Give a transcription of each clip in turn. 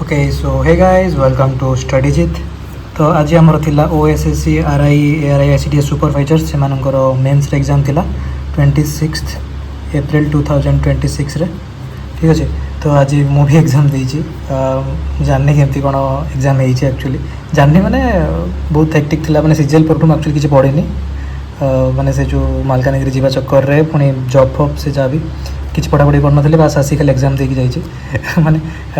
Okay so hey guys welcome to स्टडीजित। तो आज आमर थिला OSSC RI ARI ICDS supervisor से मेन्स एग्जाम थिला 26 एप्रिल 2026 रे। ठीक अच्छे तो आज मु भी एग्जाम देइछि जाननी केमती कौन एग्जाम होइछि एक्चुअली जाननी माने बहुत हेक्टिक थिला माने सीजीएल परठू एक्चुअली किछि पढ़ेनी माने से जो मालकानगिरी जीवा चक्कर रे पुणी जॉब फॉब से जा भी किसी पढ़ापढ़ी कर बास आसी खाली एग्जाम देकी जाइए माने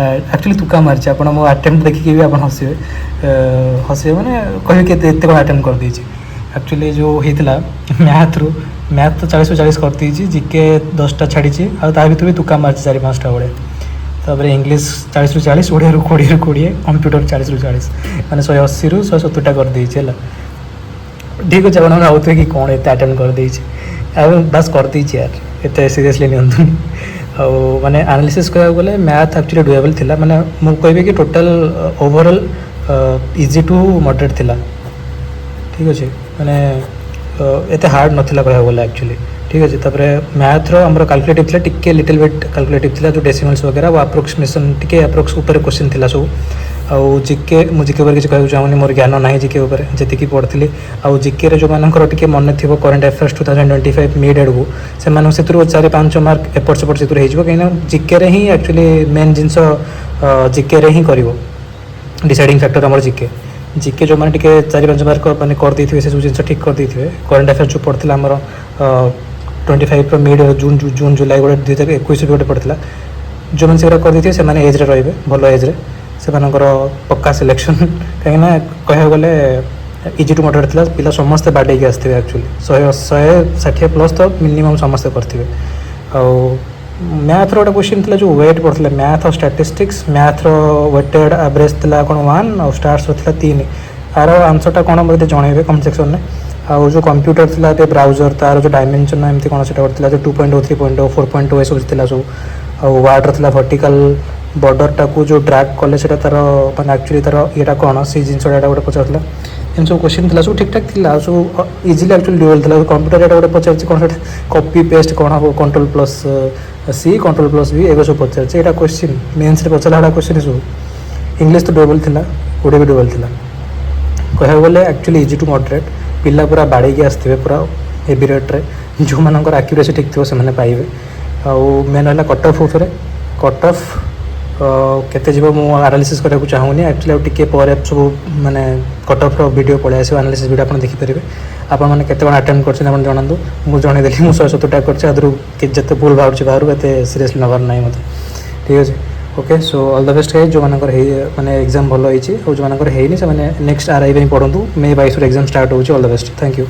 एक्चुअली तुका मार्च आप मो अटेम्प्ट देखिए भी आप हसबे माने कहे कि एत कौन अटेम्प्ट कर देछि। एक्चुअली जो होता मैथ तो 40/40 कर देछि, जीके 10टा छाड़ी आ भर भी तुका मार्च 4-5टा बड़े तापर इंग्लीश 40/40 ओडिया 20/20 कंप्यूटर 40/40 माने 180 ରୁ 170टा कर देछि है। ठीक अच्छे आप आउे कि कौन एत अटेम्प्ट कर देछि बस कर देछि यार एत सीरियसली नियंतु माने एनालिसिस कह गले मैथ एक्चुअली डुएबल थिला माने मु कहबे कि total overall easy to moderate थिला। ठीक अच्छे माने एत हार्ड नथिला कह गले एक्चुअली। ठीक अच्छे तापर मैथ रो हमरो कैलकुलेटिव थिला टिके लिटिल बिट कैलकुलेटिव थिला जो डेसिमल्स वगैरह वो अप्रोक्सीमेशन टिके अप्रोक्स ऊपर क्वेश्चन थिला सब आउ जीके मु जीके ऊपर किसी कहूँ चाहूनी मोर ज्ञान ना जीके ऊपर जी पढ़ी आउ जीके जो मानकर टिके मन थी करेन्ट अफेयर्स 2025 मिड एडू से 4-5 मार्क एपट सेपट से कहीं जीके ही एक्चुअली मेन जिनस जीके ही कर डिसाइडिंग फैक्टर आम जीके जो मैंने 4-5 मार्क मैंने कर देते से जिन ठीक कर देते करेन्ट अफेयर्स जो पढ़ा आमर 25 मिड जून जुलाई गोटे 2021 भी गोटे पढ़ा जो मैंने से कर देते हैं एज्रे रे भल एज्रे से पक्का सिलेक्शन कहीं कह गले इजी टू मॉडरेट था पिला समस्ते बाड़े आसते एक्चुअली 160+ तो मिनिमम समस्ते करते। मैथ रोटे क्वेश्चन था जो वेट पड़ता मैथ और स्टैटिस्टिक्स मैथ वेटेड एवरेज था कौन 1 और स्टार्स था 3 आर आंसरटा कौन बोलते जनइबे कमेंट सेक्शन में। आउ जो कंप्यूटर था ब्राउजर तार जो डायमेंशन एमती कौन से जो 2.0 3.0 4.0 ये सब था सब वार्डर था वर्टिकल बॉर्डरटा को जो ड्रैग कले से तार मैंने एक्चुअली तार ये कौन से जिनसा गोटे पचार एम सब क्वेश्चन था सब ठीक ठाक थी सब इजिली एक्चुअली डुएबल था। कंप्यूटर गोटे पचार कौन से कॉपी पेस्ट कौन हम Ctrl+C Ctrl+V एगो सब पचार यहाँ क्वेश्चन मेन्स पचारा क्वेश्चन सब इंग्लीश तो डुएबल था ओडिया भी डुएबल था कह गले एक्चुअली इजी टू मॉडरेट पिला पूरा बाड़े आसते पूरा हेवी रेट्रे जो मानकर एक्यूरेसी ठीक थो से पाइबे। आउ मेन है कट ऑफ उपरे कट ऑफ केते जीव मु एनालिसिस करने चाहूनी एक्चुअली टिके पर सब माने कट ऑफ वीडियो पड़े आस एनालिसिस वीडियो आप देखिपारे आप मैंने केते कौन अटेम्प्ट कर जनातु मुझे जनईदेली मुझे 170टा करते भूल बाहर बाहर एत सीरियसली नबार ना मत। ठीक अच्छे okay so all the best है जो माने एग्जाम भल होती और जो मानकर है नेक्स्ट आरआई पढ़ू May 22 एग्जाम स्टार्ट होची। All the best thank you.